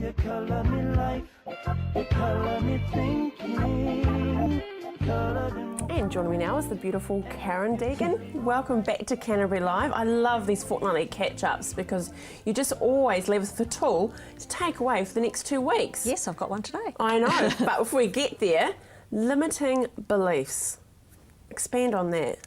you colour me life, you colour me thinking, And joining me now is the beautiful Degen. Welcome back to Canterbury Live. I love these fortnightly catch-ups because you just always leave us the tool to take away for the next 2 weeks. Yes, I've got one today. I know, but before we get there, limiting beliefs. Expand on that.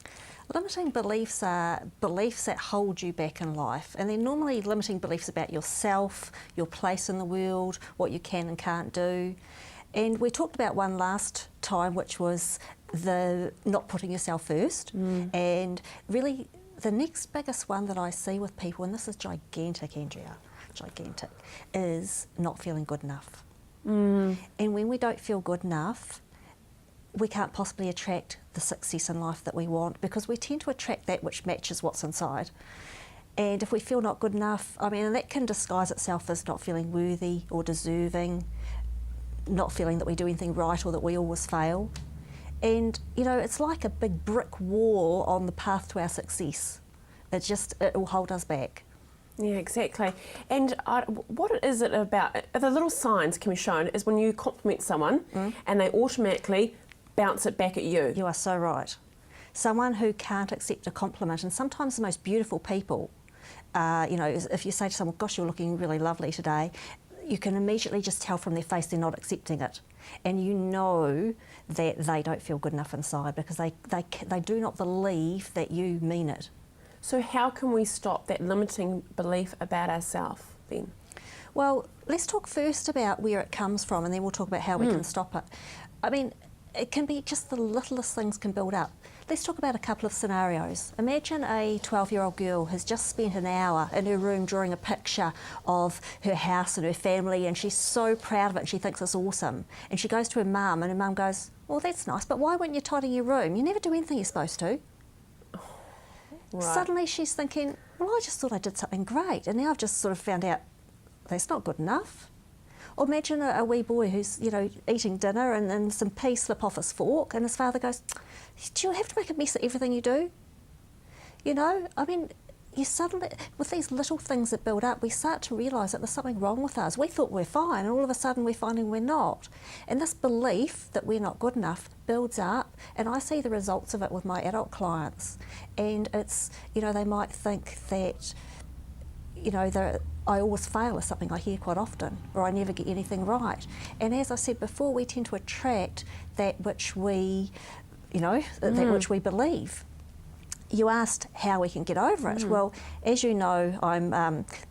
Limiting beliefs are beliefs that hold you back in life, and they're normally limiting beliefs about yourself, your place in the world, what you can and can't do. And we talked about one last time, which was the not putting yourself first. And really, the next biggest one that I see with people, and this is gigantic, Andrea, gigantic, is not feeling good enough. And when we don't feel good enough, we can't possibly attract the success in life that we want, because we tend to attract that which matches what's inside. And if we feel not good enough, I mean, and that can disguise itself as not feeling worthy or deserving, not feeling that we do anything right or that we always fail. And, you know, it's like a big brick wall on the path to our success. It will hold us back. Yeah, exactly. And what is it about, the little signs can be shown is when you compliment someone and they automatically bounce it back at you. You are so right. Someone who can't accept a compliment, and sometimes the most beautiful people, you know, if you say to someone, gosh, you're looking really lovely today, you can immediately just tell from their face they're not accepting it. And you know that they don't feel good enough inside because they do not believe that you mean it. So how can we stop that limiting belief about ourselves then? Well, let's talk first about where it comes from, and then we'll talk about how we can stop it. I mean, it can be just the littlest things can build up. Let's talk about a couple of scenarios. Imagine a 12-year-old girl has just spent an hour in her room drawing a picture of her house and her family, and she's so proud of it and she thinks it's awesome. And she goes to her mum, and her mum goes, well, that's nice, but why weren't you tidying your room? You never do anything you're supposed to. Right. Suddenly she's thinking, well, I just thought I did something great, and now I've just sort of found out that's not good enough. Or imagine a wee boy who's, you know, eating dinner and then some peas slip off his fork, and his father goes, do you have to make a mess of everything you do? You know, I mean, you suddenly, with these little things that build up, we start to realise that there's something wrong with us. We thought we're fine, and all of a sudden we're finding we're not. And this belief that we're not good enough builds up, and I see the results of it with my adult clients. And it's, you know, they might think that, you know, I always fail is something I hear quite often, or I never get anything right. And as I said before, we tend to attract that which we, you know, that which we believe. You asked how we can get over it. Well, as you know, I'm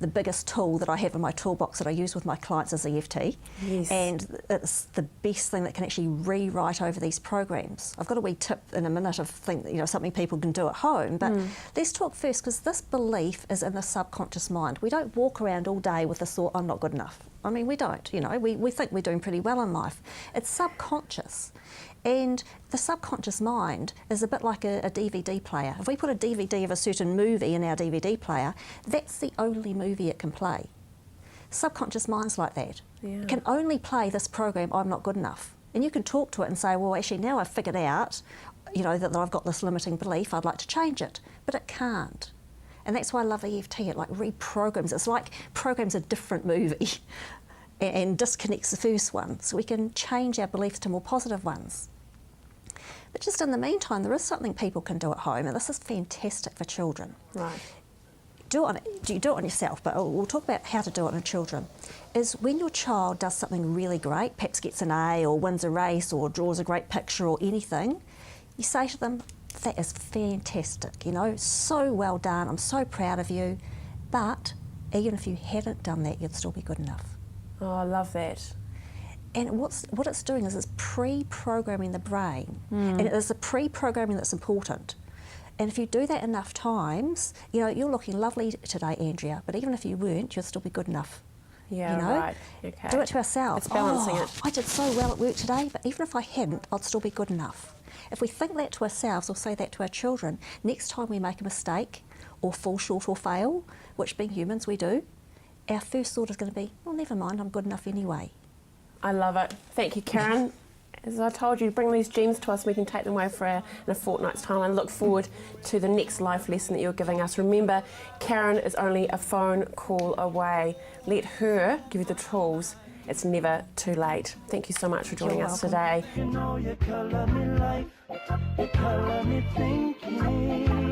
the biggest tool that I have in my toolbox that I use with my clients is EFT. Yes. And it's the best thing that can actually rewrite over these programs. I've got a wee tip in a minute of something people can do at home, but let's talk first, because this belief is in the subconscious mind. We don't walk around all day with this thought, I'm not good enough. I mean, we don't, you know, we think we're doing pretty well in life. It's subconscious. And the subconscious mind is a bit like a DVD player. If we put a DVD of a certain movie in our DVD player, that's the only movie it can play. Subconscious mind's like that. Yeah. It can only play this program, I'm not good enough. And you can talk to it and say, well, actually, now I've figured out, you know, that I've got this limiting belief, I'd like to change it. But it can't. And that's why I love EFT, it like reprograms. It's like programs a different movie and disconnects the first one, so we can change our beliefs to more positive ones. But just in the meantime, there is something people can do at home, and this is fantastic for children. Right. You do it on yourself, but we'll talk about how to do it on children. Is when your child does something really great, perhaps gets an A or wins a race or draws a great picture or anything, you say to them, that is fantastic, you know, so well done, I'm so proud of you, but even if you hadn't done that, you'd still be good enough. Oh, I love that. And what it's doing is it's pre-programming the brain, and it is the pre-programming that's important. And if you do that enough times, you know, you're looking lovely today, Andrea, but even if you weren't, you'll still be good enough. Yeah, you know? right. Okay. Do it to ourselves. It's balancing it. I did so well at work today, but even if I hadn't, I'd still be good enough. If we think that to ourselves or say that to our children, next time we make a mistake or fall short or fail, which being humans we do, our first thought is going to be, well, never mind, I'm good enough anyway. I love it. Thank you, Karen. As I told you, bring these gems to us, we can take them away in a fortnight's time. I look forward to the next life lesson that you're giving us. Remember, Karen is only a phone call away. Let her give you the tools. It's never too late. Thank you so much for joining us today. You know you color me life, you color me thinking.